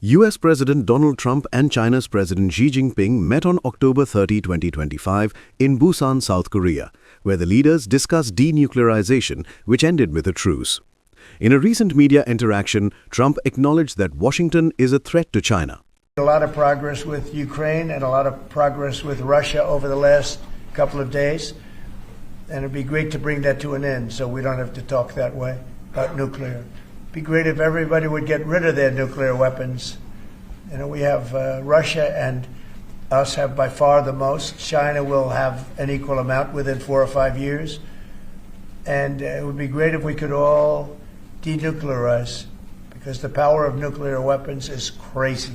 US President Donald Trump and China's President Xi Jinping met on October 30, 2025 in Busan, South Korea, where the leaders discussed denuclearization, which ended with a truce. In a recent media interaction, Trump acknowledged that Washington is a threat to China. A lot of progress with Ukraine and a lot of progress with Russia over the last couple of days. And it'd be great to bring that to an end so we don't have to talk that way about nuclear. It'd be great if everybody would get rid of their nuclear weapons. You know, we have Russia and us have by far the most. China will have an equal amount within 4 or 5 years. And it would be great if we could all denuclearize, because the power of nuclear weapons is crazy.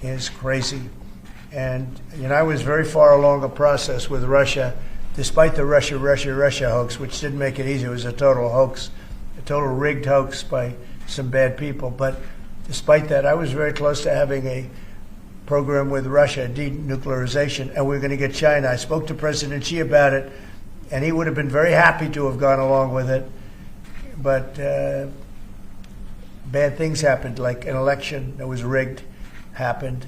It's crazy. And you know, I was very far along a process with Russia, despite the Russia hoax, which didn't make it easy. It was a total hoax, a total rigged hoax by some bad people. But despite that, I was very close to having a program with Russia, denuclearization, and we were going to get China. I spoke to President Xi about it, and he would have been very happy to have gone along with it. But bad things happened, like an election that was rigged happened.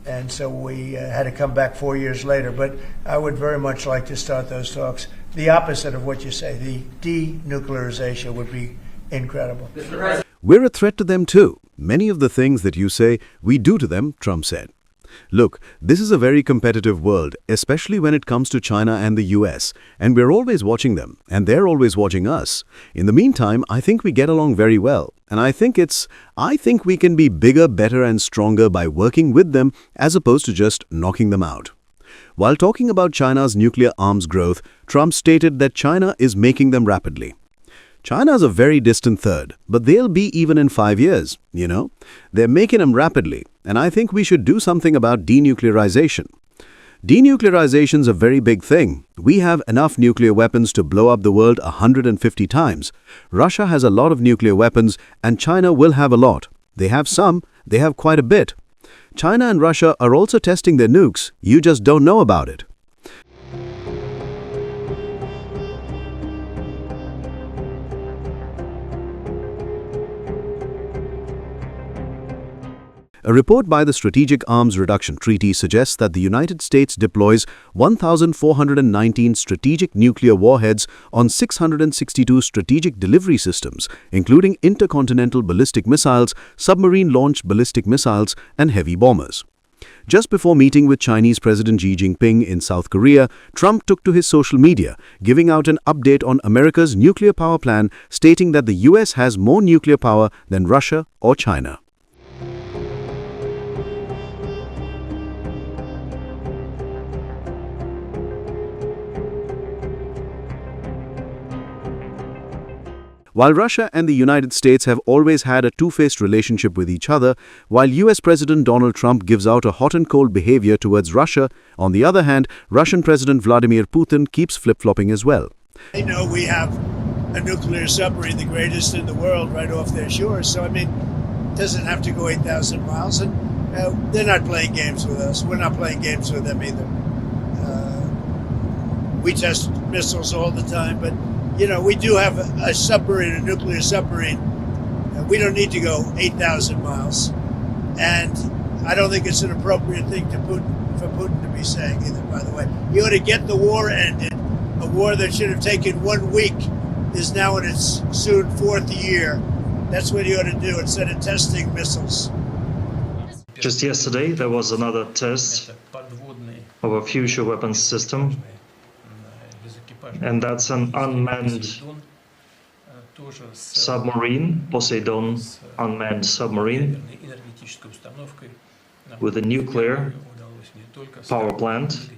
And so we had to come back 4 years later. But I would very much like to start those talks. The opposite of what you say, the denuclearization would be incredible. We're a threat to them too. Many of the things that you say, we do to them, Trump said. Look, this is a very competitive world, especially when it comes to China and the US, and we're always watching them, and they're always watching us. In the meantime, I think we get along very well, and I think we can be bigger, better, and stronger by working with them as opposed to just knocking them out. While talking about China's nuclear arms growth, Trump stated that China is making them rapidly. China's a very distant third, but they'll be even in 5 years, you know. They're making them rapidly, and I think we should do something about denuclearization. Denuclearization's a very big thing. We have enough nuclear weapons to blow up the world 150 times. Russia has a lot of nuclear weapons, and China will have a lot. They have some, they have quite a bit. China and Russia are also testing their nukes. You just don't know about it. A report by the Strategic Arms Reduction Treaty suggests that the United States deploys 1,419 strategic nuclear warheads on 662 strategic delivery systems, including intercontinental ballistic missiles, submarine-launched ballistic missiles, and heavy bombers. Just before meeting with Chinese President Xi Jinping in South Korea, Trump took to his social media, giving out an update on America's nuclear power plan, stating that the US has more nuclear power than Russia or China. While Russia and the United States have always had a two-faced relationship with each other, while US President Donald Trump gives out a hot and cold behavior towards Russia, on the other hand, Russian President Vladimir Putin keeps flip-flopping as well. They know we have a nuclear submarine, the greatest in the world, right off their shores. So, I mean, it doesn't have to go 8,000 miles. And they're not playing games with us. We're not playing games with them either. We test missiles all the time, but you know, we do have a submarine, a nuclear submarine. We don't need to go 8,000 miles. And I don't think it's an appropriate thing for Putin to be saying either, by the way. He ought to get the war ended. A war that should have taken 1 week is now in its soon 4th year. That's what he ought to do instead of testing missiles. Just yesterday, there was another test of a future weapons system. And that's an unmanned submarine, Poseidon unmanned submarine, with a nuclear power plant.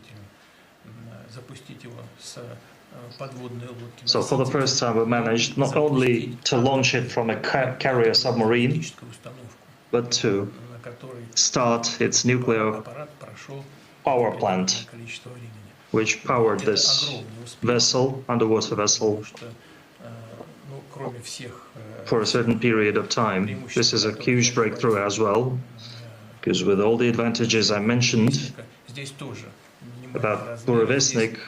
So for the first time we managed not only to launch it from a carrier submarine, but to start its nuclear power plant, which powered this vessel, underwater vessel, for a certain period of time. This is a huge breakthrough as well, because with all the advantages I mentioned about Burevestnik,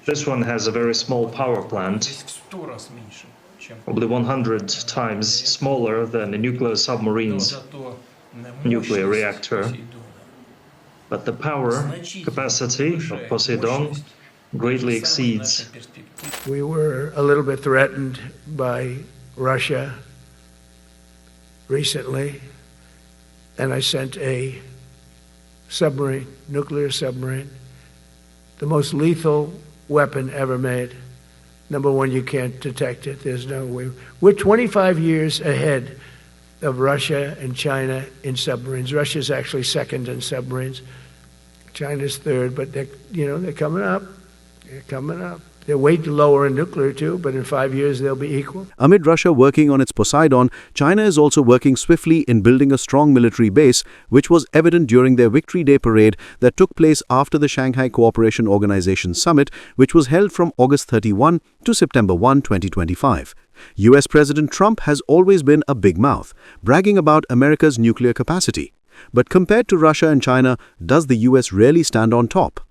this one has a very small power plant, probably 100 times smaller than a nuclear submarine's nuclear reactor. But the power capacity of Poseidon greatly exceeds. We were a little bit threatened by Russia recently, and I sent a submarine, nuclear submarine, the most lethal weapon ever made. Number one, you can't detect it. There's no way. We're 25 years ahead of Russia and China in submarines. Russia's actually second in submarines. China's third, but they're coming up. They're coming up. They're way lower in nuclear too, but in 5 years they'll be equal. Amid Russia working on its Poseidon, China is also working swiftly in building a strong military base, which was evident during their Victory Day parade that took place after the Shanghai Cooperation Organization Summit, which was held from August 31 to September 1, 2025. US President Trump has always been a big mouth, bragging about America's nuclear capacity. But compared to Russia and China, does the US really stand on top?